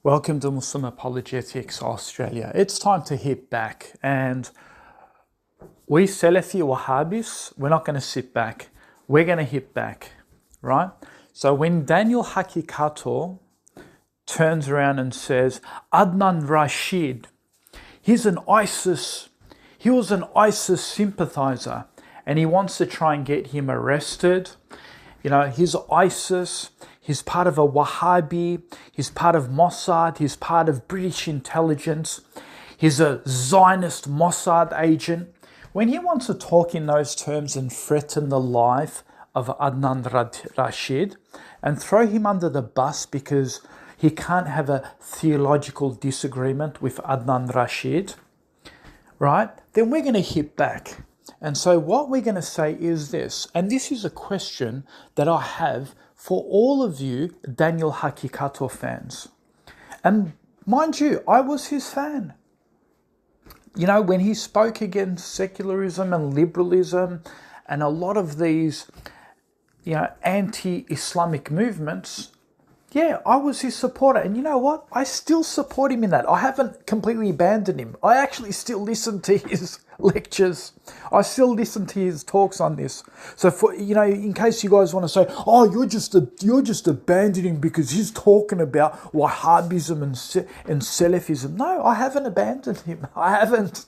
Welcome to Muslim Apologetics Australia. It's time to hit back, and we Salafi Wahhabis, we're not going to sit back. We're going to hit back, right? So when Daniel Haqiqatjou turns around and says, Adnan Rashid, he was an ISIS sympathizer, and he wants to try and get him arrested. You know, he's ISIS, he's part of a Wahhabi, he's part of Mossad, he's part of British intelligence, he's a Zionist Mossad agent. When he wants to talk in those terms and threaten the life of Adnan Rashid and throw him under the bus because he can't have a theological disagreement with Adnan Rashid, right? Then we're going to hit back. And so what we're going to say is this, and this is a question that I have for all of you Daniel Haqiqatjou fans. And mind you, I was his fan. You know, when he spoke against secularism and liberalism and a lot of these, you know, anti-Islamic movements, yeah, I was his supporter. And you know what? I still support him in that. I haven't completely abandoned him. I actually still listen to his lectures. I still listen to his talks on this. So for, you know, in case you guys want to say, oh, you're just abandoning him because he's talking about Wahhabism and Salafism. No, I haven't abandoned him. I haven't.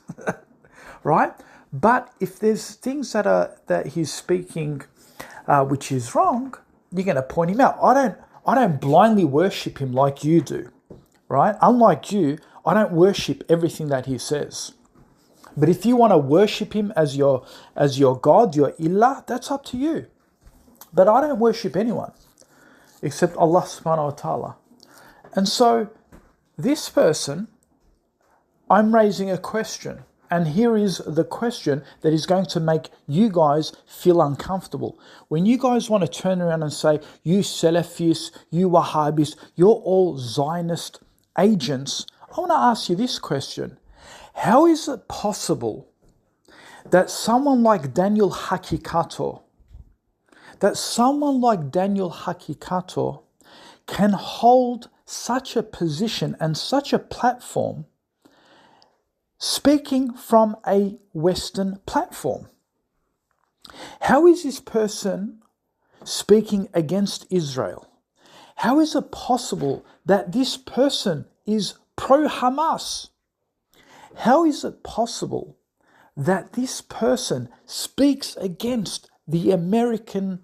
Right? But if there's things that he's speaking which is wrong, you're going to point him out. I don't blindly worship him like you do, right? Unlike you, I don't worship everything that he says. But if you want to worship him as your God, your Ilah, that's up to you. But I don't worship anyone except Allah subhanahu wa ta'ala. And so this person, I'm raising a question. And here is the question that is going to make you guys feel uncomfortable. When you guys want to turn around and say, you Salafis, you Wahhabis, you're all Zionist agents, I want to ask you this question. How is it possible that someone like Daniel Haqiqatjou, can hold such a position and such a platform speaking from a Western platform? How is this person speaking against Israel? How is it possible that this person is pro-Hamas? How is it possible that this person speaks against the American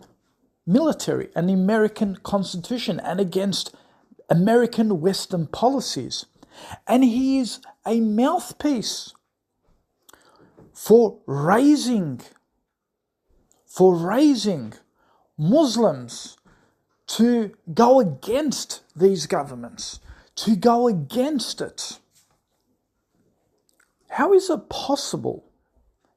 military and the American Constitution and against American Western policies? And he is a mouthpiece for raising Muslims to go against these governments, to go against it. How is it possible?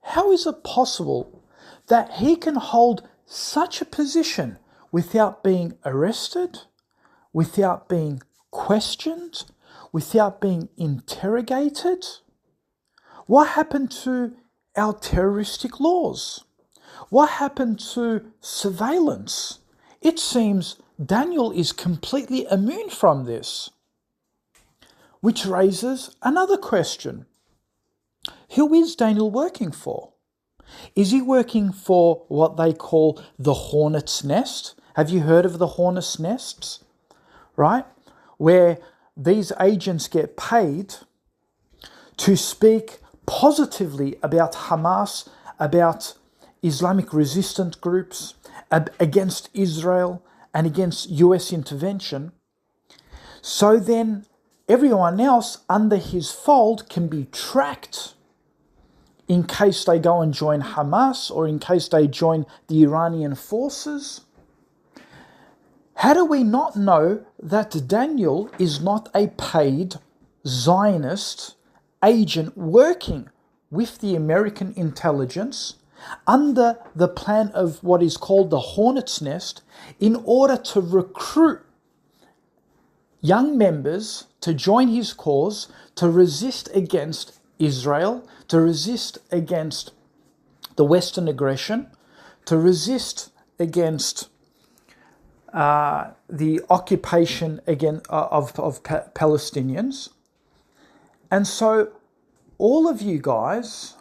How is it possible that he can hold such a position without being arrested, without being questioned, without being interrogated? What happened to our terroristic laws? What happened to surveillance? It seems Daniel is completely immune from this, which raises another question. Who is Daniel working for? Is he working for what they call the hornet's nest? Have you heard of the hornet's nests? Right? Where these agents get paid to speak positively about Hamas, about Islamic resistant groups, against Israel and against US intervention. So then everyone else under his fold can be tracked in case they go and join Hamas or in case they join the Iranian forces. How do we not know that Daniel is not a paid Zionist agent working with the American intelligence under the plan of what is called the Hornet's Nest in order to recruit young members to join his cause, to resist against Israel, to resist against the Western aggression, to resist against the occupation again of Palestinians. And so all of you guys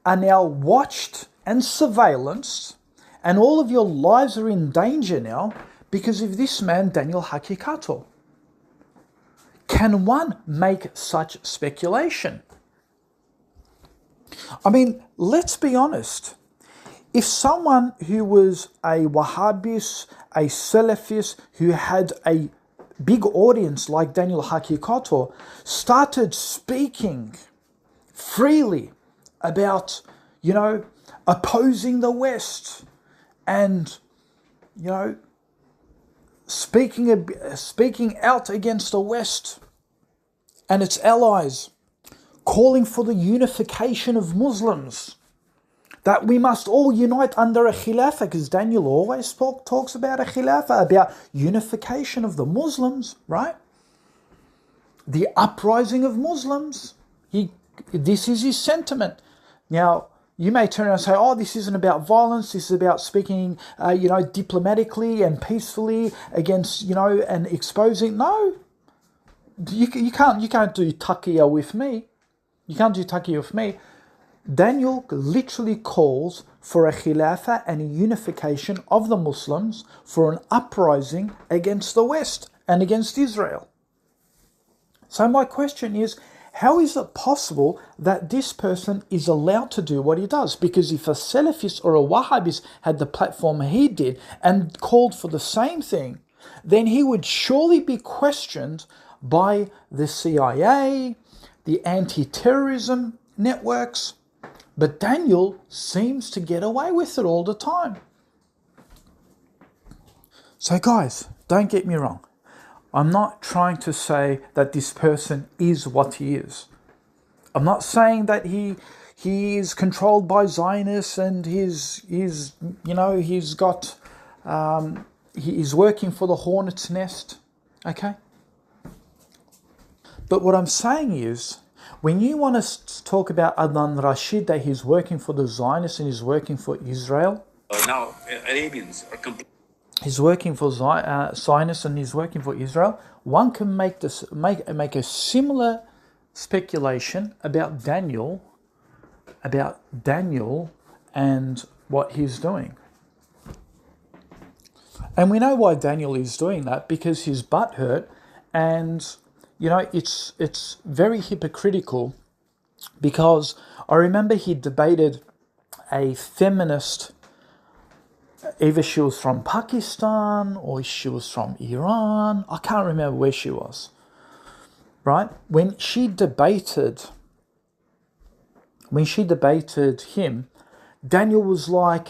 are now watched and surveillanced, and all of your lives are in danger now because of this man, Daniel Haqiqatjou. Can one make such speculation? I mean, let's be honest. If someone who was a Wahhabist, a Salafist, who had a big audience like Daniel Haqiqatjou started speaking freely about, opposing the West and, speaking out against the West and its allies, calling for the unification of Muslims, that we must all unite under a khilafah, because Daniel always talks about a khilafah, about unification of the Muslims, right? The uprising of Muslims. This is his sentiment. Now, you may turn around and say, oh, this isn't about violence, this is about speaking, diplomatically and peacefully against, and exposing. No, you can't do taqiyya with me. You can't do taqiyya with me. Daniel literally calls for a khilafah and a unification of the Muslims, for an uprising against the West and against Israel. So my question is, how is it possible that this person is allowed to do what he does? Because if a Salafist or a Wahhabist had the platform he did and called for the same thing, then he would surely be questioned by the CIA, the anti-terrorism networks. But Daniel seems to get away with it all the time. So guys, don't get me wrong. I'm not trying to say that this person is what he is. I'm not saying that he is controlled by Zionists and he's working for the hornet's nest. Okay? But what I'm saying is, when you want to talk about Adnan Rashid, that he's working for the Zionists and he's working for Israel. Now, Arabians are completely. He's working for Zionists and he's working for Israel. One can make a similar speculation about Daniel and what he's doing. And we know why Daniel is doing that, because his butt hurt, and it's very hypocritical, because I remember he debated a feminist, either she was from Pakistan or she was from Iran. I can't remember where she was, right? When she debated him, Daniel was like,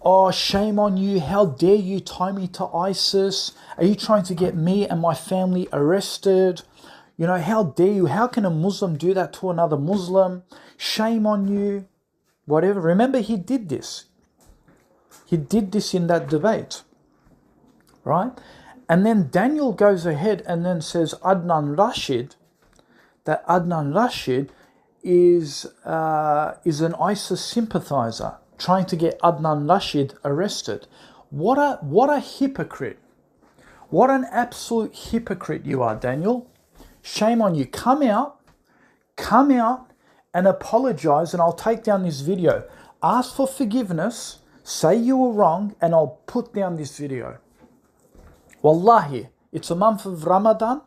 oh, shame on you. How dare you tie me to ISIS? Are you trying to get me and my family arrested? How dare you? How can a Muslim do that to another Muslim? Shame on you. Whatever. Remember, he did this. He did this in that debate, right? And then Daniel goes ahead and then says Adnan Rashid is an ISIS sympathizer trying to get Adnan Rashid arrested. What a hypocrite. What an absolute hypocrite you are, Daniel. Shame on you. Come out and apologize, and I'll take down this video. Ask for forgiveness. Say you were wrong, and I'll put down this video. Wallahi, it's a month of Ramadan,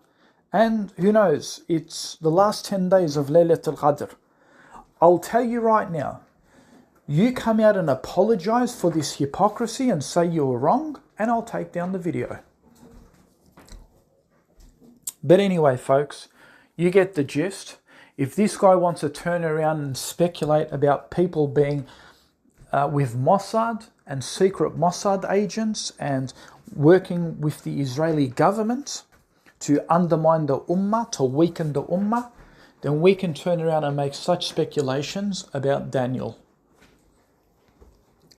and who knows, it's the last 10 days of Laylatul Qadr. I'll tell you right now, you come out and apologize for this hypocrisy and say you were wrong, and I'll take down the video. But anyway, folks, you get the gist. If this guy wants to turn around and speculate about people being with Mossad and secret Mossad agents and working with the Israeli government to undermine the Ummah, to weaken the Ummah, then we can turn around and make such speculations about Daniel.